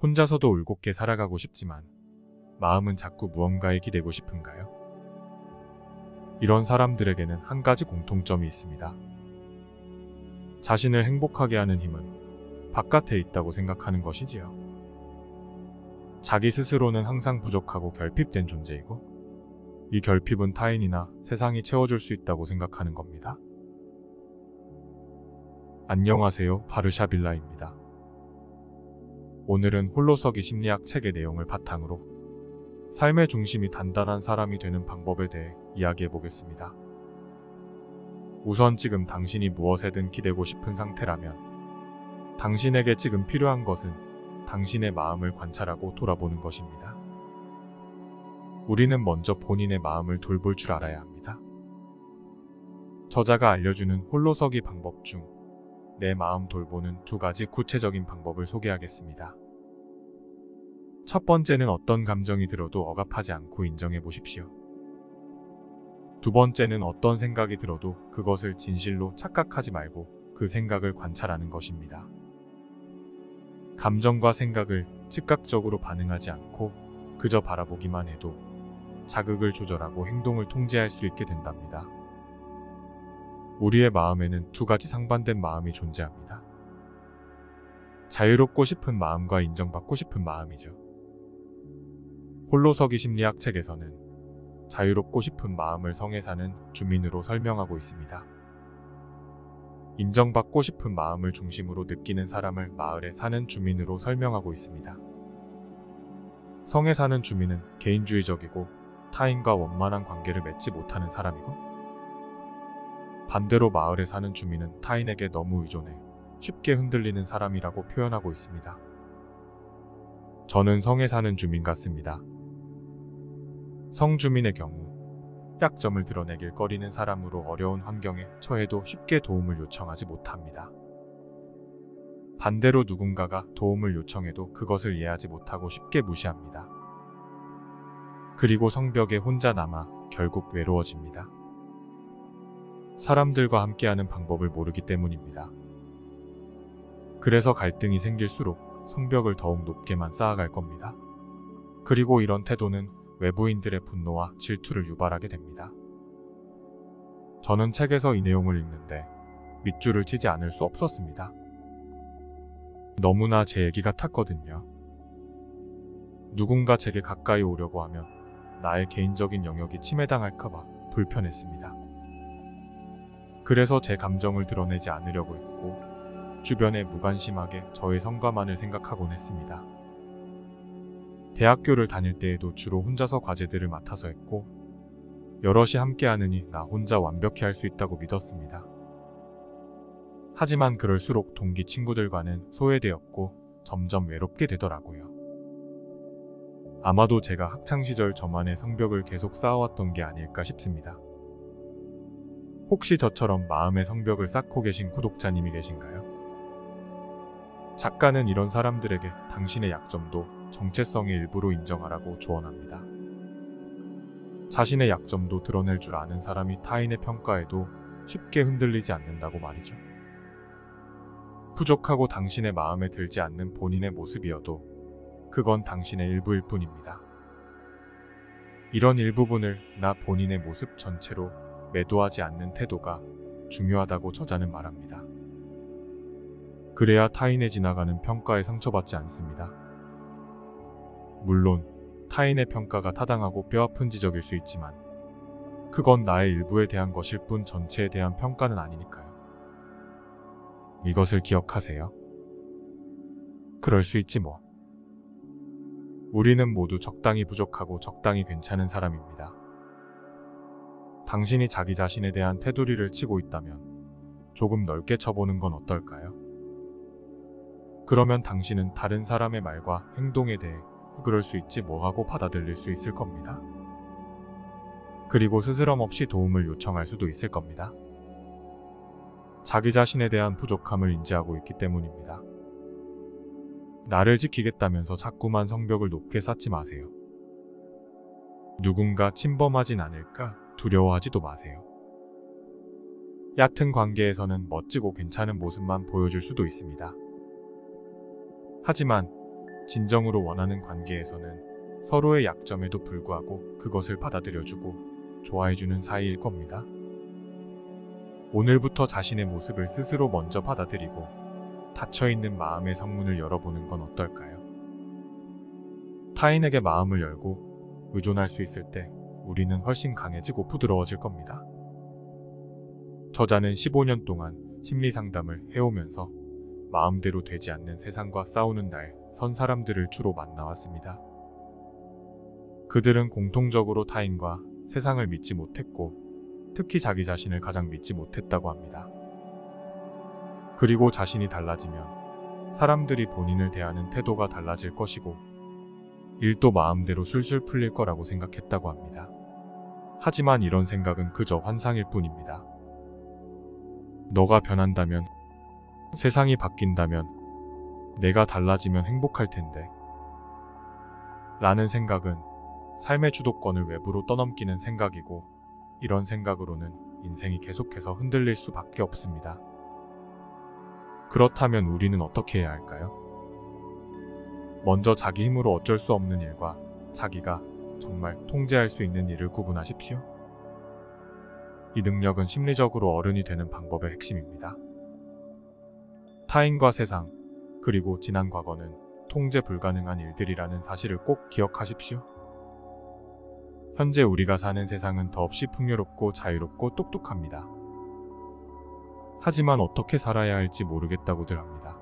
혼자서도 울곧게 살아가고 싶지만 마음은 자꾸 무언가에 기대고 싶은가요? 이런 사람들에게는 한 가지 공통점이 있습니다. 자신을 행복하게 하는 힘은 바깥에 있다고 생각하는 것이지요. 자기 스스로는 항상 부족하고 결핍된 존재이고 이 결핍은 타인이나 세상이 채워줄 수 있다고 생각하는 겁니다. 안녕하세요, 바르샤빌라입니다. 오늘은 홀로서기 심리학 책의 내용을 바탕으로 삶의 중심이 단단한 사람이 되는 방법에 대해 이야기해 보겠습니다. 우선 지금 당신이 무엇에든 기대고 싶은 상태라면 당신에게 지금 필요한 것은 당신의 마음을 관찰하고 돌아보는 것입니다. 우리는 먼저 본인의 마음을 돌볼 줄 알아야 합니다. 저자가 알려주는 홀로서기 방법 중 내 마음 돌보는 두 가지 구체적인 방법을 소개하겠습니다. 첫 번째는 어떤 감정이 들어도 억압하지 않고 인정해 보십시오. 두 번째는 어떤 생각이 들어도 그것을 진실로 착각하지 말고 그 생각을 관찰하는 것입니다. 감정과 생각을 즉각적으로 반응하지 않고 그저 바라보기만 해도 자극을 조절하고 행동을 통제할 수 있게 된답니다. 우리의 마음에는 두 가지 상반된 마음이 존재합니다. 자유롭고 싶은 마음과 인정받고 싶은 마음이죠. 홀로서기 심리학 책에서는 자유롭고 싶은 마음을 성에 사는 주민으로 설명하고 있습니다. 인정받고 싶은 마음을 중심으로 느끼는 사람을 마을에 사는 주민으로 설명하고 있습니다. 성에 사는 주민은 개인주의적이고 타인과 원만한 관계를 맺지 못하는 사람이고, 반대로 마을에 사는 주민은 타인에게 너무 의존해 쉽게 흔들리는 사람이라고 표현하고 있습니다. 저는 성에 사는 주민 같습니다. 성주민의 경우 약점을 드러내길 꺼리는 사람으로 어려운 환경에 처해도 쉽게 도움을 요청하지 못합니다. 반대로 누군가가 도움을 요청해도 그것을 이해하지 못하고 쉽게 무시합니다. 그리고 성벽에 혼자 남아 결국 외로워집니다. 사람들과 함께하는 방법을 모르기 때문입니다. 그래서 갈등이 생길수록 성벽을 더욱 높게만 쌓아갈 겁니다. 그리고 이런 태도는 외부인들의 분노와 질투를 유발하게 됩니다. 저는 책에서 이 내용을 읽는데 밑줄을 치지 않을 수 없었습니다. 너무나 제 얘기 같았거든요. 누군가 제게 가까이 오려고 하면 나의 개인적인 영역이 침해당할까봐 불편했습니다. 그래서 제 감정을 드러내지 않으려고 했고 주변에 무관심하게 저의 성과만을 생각하곤 했습니다. 대학교를 다닐 때에도 주로 혼자서 과제들을 맡아서 했고 여럿이 함께하느니 나 혼자 완벽히 할 수 있다고 믿었습니다. 하지만 그럴수록 동기 친구들과는 소외되었고 점점 외롭게 되더라고요. 아마도 제가 학창시절 저만의 성벽을 계속 쌓아왔던 게 아닐까 싶습니다. 혹시 저처럼 마음의 성벽을 쌓고 계신 구독자님이 계신가요? 작가는 이런 사람들에게 당신의 약점도 정체성의 일부로 인정하라고 조언합니다. 자신의 약점도 드러낼 줄 아는 사람이 타인의 평가에도 쉽게 흔들리지 않는다고 말이죠. 부족하고 당신의 마음에 들지 않는 본인의 모습이어도 그건 당신의 일부일 뿐입니다. 이런 일부분을 나 본인의 모습 전체로 매도하지 않는 태도가 중요하다고 저자는 말합니다. 그래야 타인의 지나가는 평가에 상처받지 않습니다. 물론 타인의 평가가 타당하고 뼈아픈 지적일 수 있지만 그건 나의 일부에 대한 것일 뿐 전체에 대한 평가는 아니니까요. 이것을 기억하세요. 그럴 수 있지 뭐. 우리는 모두 적당히 부족하고 적당히 괜찮은 사람입니다. 당신이 자기 자신에 대한 테두리를 치고 있다면 조금 넓게 쳐보는 건 어떨까요? 그러면 당신은 다른 사람의 말과 행동에 대해 그럴 수 있지 뭐 하고 받아들일 수 있을 겁니다. 그리고 스스럼 없이 도움을 요청할 수도 있을 겁니다. 자기 자신에 대한 부족함을 인지하고 있기 때문입니다. 나를 지키겠다면서 자꾸만 성벽을 높게 쌓지 마세요. 누군가 침범하진 않을까 두려워하지도 마세요. 얕은 관계에서는 멋지고 괜찮은 모습만 보여줄 수도 있습니다. 하지만 진정으로 원하는 관계에서는 서로의 약점에도 불구하고 그것을 받아들여주고 좋아해주는 사이일 겁니다. 오늘부터 자신의 모습을 스스로 먼저 받아들이고 닫혀있는 마음의 성문을 열어보는 건 어떨까요? 타인에게 마음을 열고 의존할 수 있을 때 우리는 훨씬 강해지고 부드러워질 겁니다. 저자는 15년 동안 심리 상담을 해오면서 마음대로 되지 않는 세상과 싸우는 날 선 사람들을 주로 만나왔습니다. 그들은 공통적으로 타인과 세상을 믿지 못했고 특히 자기 자신을 가장 믿지 못했다고 합니다. 그리고 자신이 달라지면 사람들이 본인을 대하는 태도가 달라질 것이고 일도 마음대로 술술 풀릴 거라고 생각했다고 합니다. 하지만 이런 생각은 그저 환상일 뿐입니다. 너가 변한다면, 세상이 바뀐다면, 내가 달라지면 행복할 텐데 라는 생각은 삶의 주도권을 외부로 떠넘기는 생각이고 이런 생각으로는 인생이 계속해서 흔들릴 수밖에 없습니다. 그렇다면 우리는 어떻게 해야 할까요? 먼저 자기 힘으로 어쩔 수 없는 일과 자기가 정말 통제할 수 있는 일을 구분하십시오. 이 능력은 심리적으로 어른이 되는 방법의 핵심입니다. 타인과 세상, 그리고 지난 과거는 통제 불가능한 일들이라는 사실을 꼭 기억하십시오. 현재 우리가 사는 세상은 더없이 풍요롭고 자유롭고 똑똑합니다. 하지만 어떻게 살아야 할지 모르겠다고들 합니다.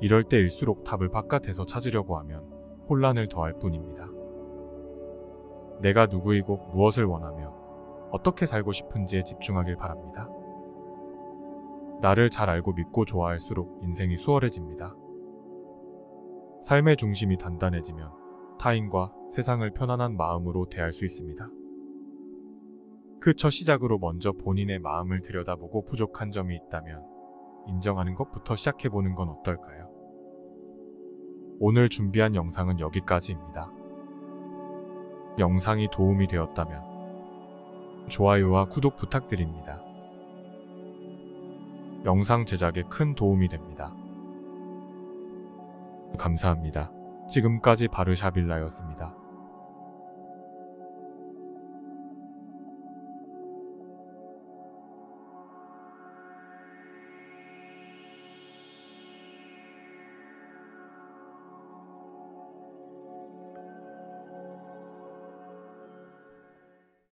이럴 때일수록 답을 바깥에서 찾으려고 하면 혼란을 더할 뿐입니다. 내가 누구이고 무엇을 원하며 어떻게 살고 싶은지에 집중하길 바랍니다. 나를 잘 알고 믿고 좋아할수록 인생이 수월해집니다. 삶의 중심이 단단해지면 타인과 세상을 편안한 마음으로 대할 수 있습니다. 그 첫 시작으로 먼저 본인의 마음을 들여다보고 부족한 점이 있다면 인정하는 것부터 시작해보는 건 어떨까요? 오늘 준비한 영상은 여기까지입니다. 영상이 도움이 되었다면 좋아요와 구독 부탁드립니다. 영상 제작에 큰 도움이 됩니다. 감사합니다. 지금까지 바르샤빌라였습니다.